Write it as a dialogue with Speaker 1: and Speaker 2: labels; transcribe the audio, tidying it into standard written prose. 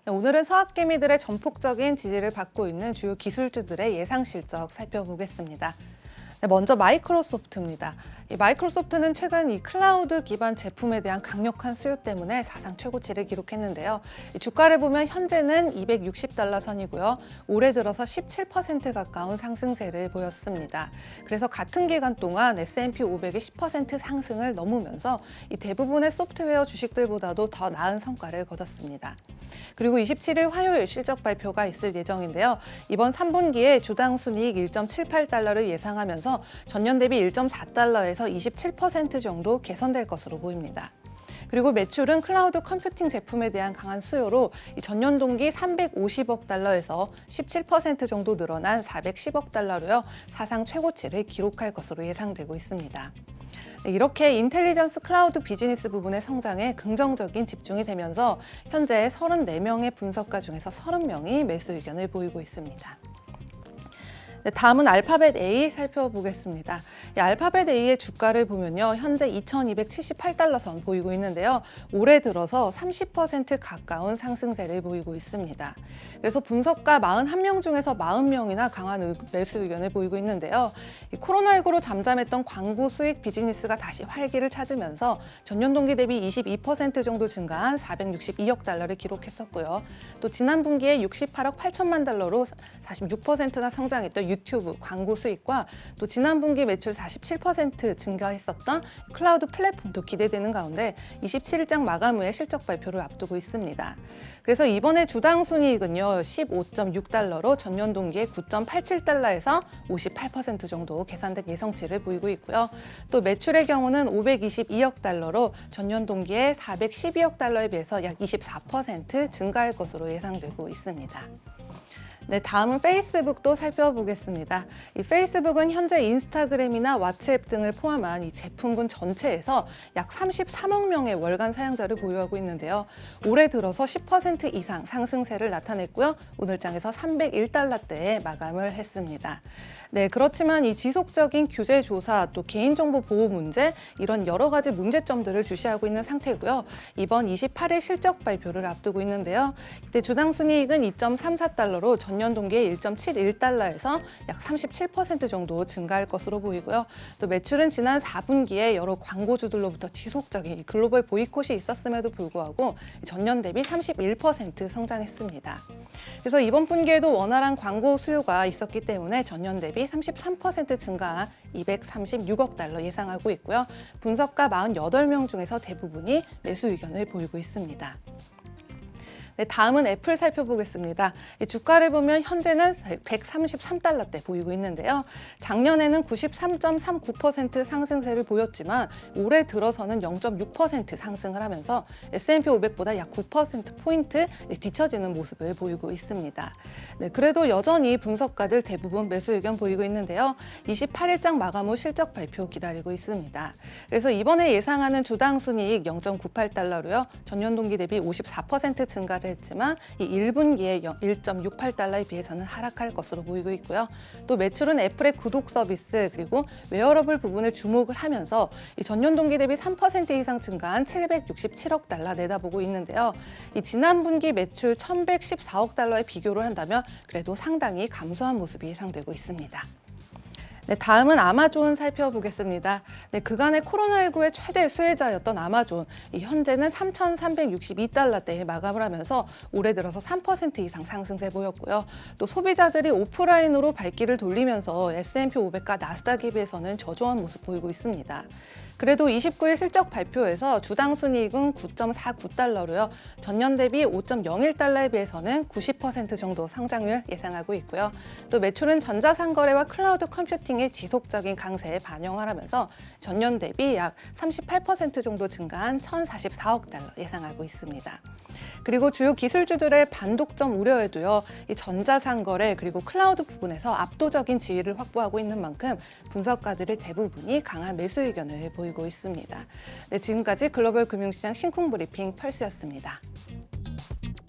Speaker 1: 네, 오늘은 서학개미들의 전폭적인 지지를 받고 있는 주요 기술주들의 예상 실적 살펴보겠습니다. 네, 먼저 마이크로소프트입니다. 마이크로소프트는 최근 이 클라우드 기반 제품에 대한 강력한 수요 때문에 사상 최고치를 기록했는데요. 주가를 보면 현재는 260달러 선이고요. 올해 들어서 17% 가까운 상승세를 보였습니다. 그래서 같은 기간 동안 S&P 500이 10% 상승을 넘으면서 이 대부분의 소프트웨어 주식들보다도 더 나은 성과를 거뒀습니다. 그리고 27일 화요일 실적 발표가 있을 예정인데요. 이번 3분기에 주당 순이익 1.78달러를 예상하면서 전년 대비 1.4달러에서 27% 정도 개선될 것으로 보입니다. 그리고 매출은 클라우드 컴퓨팅 제품에 대한 강한 수요로 전년 동기 350억 달러에서 17% 정도 늘어난 410억 달러로요. 사상 최고치를 기록할 것으로 예상되고 있습니다. 이렇게 인텔리전스 클라우드 비즈니스 부분의 성장에 긍정적인 집중이 되면서 현재 34명의 분석가 중에서 30명이 매수 의견을 보이고 있습니다. 네, 다음은 알파벳 A 살펴보겠습니다. 알파벳 A의 주가를 보면요. 현재 2,278달러 선 보이고 있는데요. 올해 들어서 30% 가까운 상승세를 보이고 있습니다. 그래서 분석가 41명 중에서 40명이나 강한 매수 의견을 보이고 있는데요. 코로나19로 잠잠했던 광고 수익 비즈니스가 다시 활기를 찾으면서 전년 동기 대비 22% 정도 증가한 462억 달러를 기록했었고요. 또 지난 분기에 68억 8천만 달러로 46%나 성장했던 유튜브 광고 수익과 또 지난 분기 매출 47% 증가했었던 클라우드 플랫폼도 기대되는 가운데 27일장 마감 후에 실적 발표를 앞두고 있습니다. 그래서 이번에 주당 순이익은요 15.6달러로 전년 동기에 9.87달러에서 58% 정도 개선된 예상치를 보이고 있고요. 또 매출의 경우는 522억 달러로 전년 동기에 412억 달러에 비해서 약 24% 증가할 것으로 예상되고 있습니다. 네, 다음은 페이스북도 살펴보겠습니다. 이 페이스북은 현재 인스타그램이나 왓츠앱 등을 포함한 이 제품군 전체에서 약 33억 명의 월간 사용자를 보유하고 있는데요. 올해 들어서 10% 이상 상승세를 나타냈고요. 오늘장에서 301달러대에 마감을 했습니다. 네, 그렇지만 이 지속적인 규제 조사, 또 개인정보 보호 문제, 이런 여러 가지 문제점들을 주시하고 있는 상태고요. 이번 28일 실적 발표를 앞두고 있는데요. 이때 주당 순이익은 2.34달러로 전년 동기에 1.71달러에서 약 37% 정도 증가할 것으로 보이고요. 또 매출은 지난 4분기에 여러 광고주들로부터 지속적인 글로벌 보이콧이 있었음에도 불구하고 전년 대비 31% 성장했습니다. 그래서 이번 분기에도 원활한 광고 수요가 있었기 때문에 전년 대비 33% 증가한 236억 달러 예상하고 있고요. 분석가 48명 중에서 대부분이 매수 의견을 보이고 있습니다. 네, 다음은 애플 살펴보겠습니다. 주가를 보면 현재는 133달러대 보이고 있는데요. 작년에는 93.39% 상승세를 보였지만 올해 들어서는 0.6% 상승을 하면서 S&P 500보다 약 9%포인트 뒤처지는 모습을 보이고 있습니다. 네, 그래도 여전히 분석가들 대부분 매수 의견 보이고 있는데요. 28일장 마감 후 실적 발표 기다리고 있습니다. 그래서 이번에 예상하는 주당 순이익 0.98달러로요. 전년 동기 대비 54% 증가를 했지만 이 1분기에 1.68달러에 비해서는 하락할 것으로 보이고 있고요. 또 매출은 애플의 구독 서비스 그리고 웨어러블 부분을 주목을 하면서 이 전년 동기 대비 3% 이상 증가한 767억 달러 내다보고 있는데요. 이 지난 분기 매출 1,114억 달러에 비교를 한다면 그래도 상당히 감소한 모습이 예상되고 있습니다. 네, 다음은 아마존 살펴보겠습니다. 네, 그간의 코로나19의 최대 수혜자였던 아마존, 현재는 3,362달러대에 마감을 하면서 올해 들어서 3% 이상 상승세 보였고요. 또 소비자들이 오프라인으로 발길을 돌리면서 S&P 500과 나스닥에 비해서는 저조한 모습 보이고 있습니다. 그래도 29일 실적 발표에서 주당 순이익은 9.49달러로요. 전년 대비 5.01달러에 비해서는 90% 정도 성장률 예상하고 있고요. 또 매출은 전자상거래와 클라우드 컴퓨팅의 지속적인 강세에 반영을 하면서 전년 대비 약 38% 정도 증가한 1,044억 달러 예상하고 있습니다. 그리고 주요 기술주들의 반독점 우려에도요. 이 전자상거래 그리고 클라우드 부분에서 압도적인 지위를 확보하고 있는 만큼 분석가들의 대부분이 강한 매수 의견을 보이고 있습니다. 네, 지금까지 글로벌 금융시장 신쿵 브리핑 펄스였습니다.